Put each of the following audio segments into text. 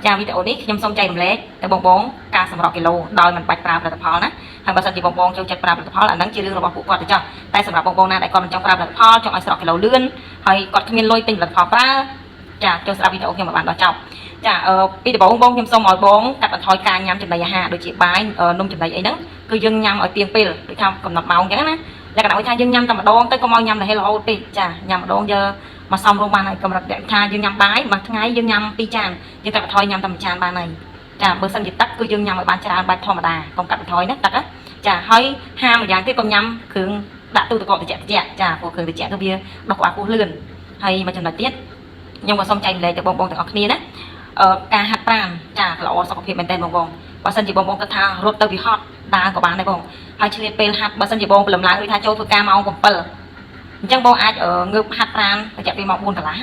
ចាវីដេអូនេះខ្ញុំសូមចែករំលែកទៅបងការសម្រក់គីឡូដោយមិនបាច់ប្រើផលិតផលណាហើយបើសិនជាបងចូលចិត្តប្រើផលិតផលអាហ្នឹងជារឿងរបស់ពួកគាត់ទៅចុះតែសម្រាប់បងណាដែលគាត់មិនចង់ប្រើផលិតផលចង់ឲ្យស្រក់គីឡូលឿនហើយគាត់គ្មានលុយទិញផលិតផលប្រើចាចូលស្ដាប់វីដេអូខ្ញុំឲ្យបានដល់ចប់ចាពីដំបូងខ្ញុំសូមឲ្យបងកាត់បន្ថយការញ៉ាំចំណីអាហារដូចជាបាយនំចំណីអីហ្នឹងគឺយើងញ៉ាំឲ្យទៀងពេលដូចថាកំណត់ម៉ោងអញ្ចឹងណាលក្ខណៈថាយើងញ៉ាំតែម្ដងទៅកុំឲ្យញ៉ាំរហូតរហូតពេកចាញ៉ាំម្ដងយកមកសំរុំបានហើយកម្រិតថាយើងញ៉ាំបាយមួយថ្ងៃយើងញ៉ាំ2ចានយើងកាត់បន្ថយញ៉ាំតែ1ចានបានហើយចាបើសិនជាទឹកគឺយើងញ៉ាំឲ្យបានច្រើនបែបធម្មតាកុំកាត់បន្ថយណាទឹកណាចាហើយហាមម្យ៉ាងទៀតកុំញ៉ាំគ្រឿងដាក់ទូទឹកកកត្រជាក់ចាព្រោះគ្រឿងត្រជាក់គឺវាដុសក្បាលពោះលឿនហើយមួយចំណុចទៀតខ្ញុំក៏សូមចែករំលែកទៅបងទាំងអស់គ្នាណាការហាត់ប្រាណចាល្អសុខភាពមែនទែនបងបើសិនជាបងគិតថារត់ទៅវិហត់ដើរក៏បានដែរបងហើយឆ្លៀតពេលហាត់បើសិនជាបងព្រលឹមឡើងដូចថាចូលធ្វើការម៉ោង7អញ្ចឹងបងអាចងើបហាត់ប្រាណរយៈពេលម៉ោង4កន្លះ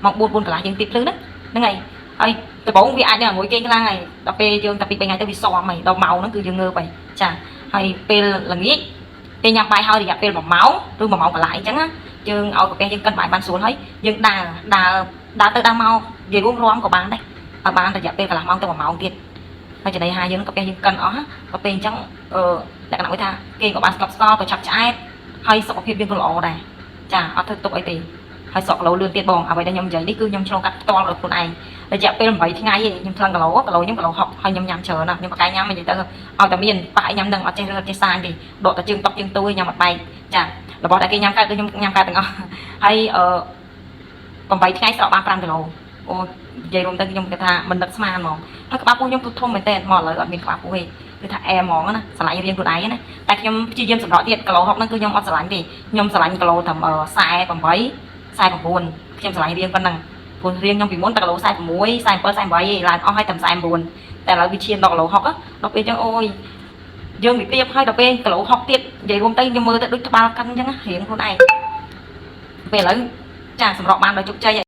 ម៉ោង4កន្លះយើងទីភ្លឺហ្នឹងហើយដំបូងវាអាចនៅមួយគេខ្លាំងហើយដល់ពេលយើងតែពី3ថ្ងៃទៅវាស៊ាំហើយដល់ម៉ោងហ្នឹងគឺយើងងើបហើយចាហើយពេលល្ងាចពេលញ៉ាំបាយហើយរយៈពេល1ម៉ោងឬ1ម៉ោងកន្លះអញ្ចឹងណាយើងឲ្យកាពះយើងកិនបាយបានស្រួលហើយយើងដើរទៅដើរមកនិយាយរួមរំក៏បានដែរឲ្យបានរយៈពេលកន្លះម៉ោងទៅ1ម៉ោងទៀតហើយចំណីអាហារយើងកាពះយើងកិនអស់ដល់ពេលអញ្ចឹងលក្ខណៈមួយថាគេក៏បានស្កប់ស្កល់ក៏ឆាប់ឆ្អែតហើយសុខភាពយើងក៏ល្អដែរចាអត់ធ្វើទុកអីទេហើយសក់គីឡូលឿនទៀតបងអ្វីដែលខ្ញុំនិយាយនេះគឺខ្ញុំឆ្លងកាត់ផ្ទាល់ដោយខ្លួនឯងរយៈពេល8ថ្ងៃឯងខ្ញុំថ្លឹងគីឡូខ្ញុំគីឡូ60ហើយខ្ញុំញ៉ាំច្រើនណាស់ខ្ញុំបកកាយញ៉ាំមិននិយាយទៅឲ្យតែមានប៉ាញ៉ាំនឹងអត់ចេះរឿងអត់ចេះសាញទេដកតែជើងតុកជើងទួយញ៉ាំអត់បែកចារបស់ដែលគេញ៉ាំកើតគឺខ្ញុំញ៉ាំកើតទាំងអស់ហើយ8ថ្ងៃស្រកបាន5គីឡូអូនិយាយរួមទៅខ្ញុំគិតថាមិននឹកស្មានហ្មងហើយក្បាលពោះខ្ញុំគឺធំមែនតើមកឥឡូវអត់មានក្បាលពោះទេគឺថាអែហ្មងណាស្រឡាញ់រៀងខ្លួនឯងណាតែខ្ញុំព្យាយាមសម្រក់ទៀតគីឡូ60ហ្នឹងគឺខ្ញុំអត់ស្រឡាញ់ទេខ្ញុំស្រឡាញ់គីឡូត្រឹម48 49ខ្ញុំស្រឡាញ់រៀងប៉ុណ្ណឹងព្រោះរៀងខ្ញុំពីមុនតែគីឡូ46 47 48ឯងឡើងអស់ហើយតែ49តែឥឡូវវាឈានដល់គីឡូ60ដល់ពេលអញ្ចឹងអូយយើងវិទាបហើយដល់ពេលគីឡូ60ទៀតនិយាយរួមទៅខ្ញុំមើលទៅដូចក្បាលកិនអញ្ចឹងរៀងខ្លួនឯងពេលឥឡូវចាសម្រក់បានដោយជោគជ័យ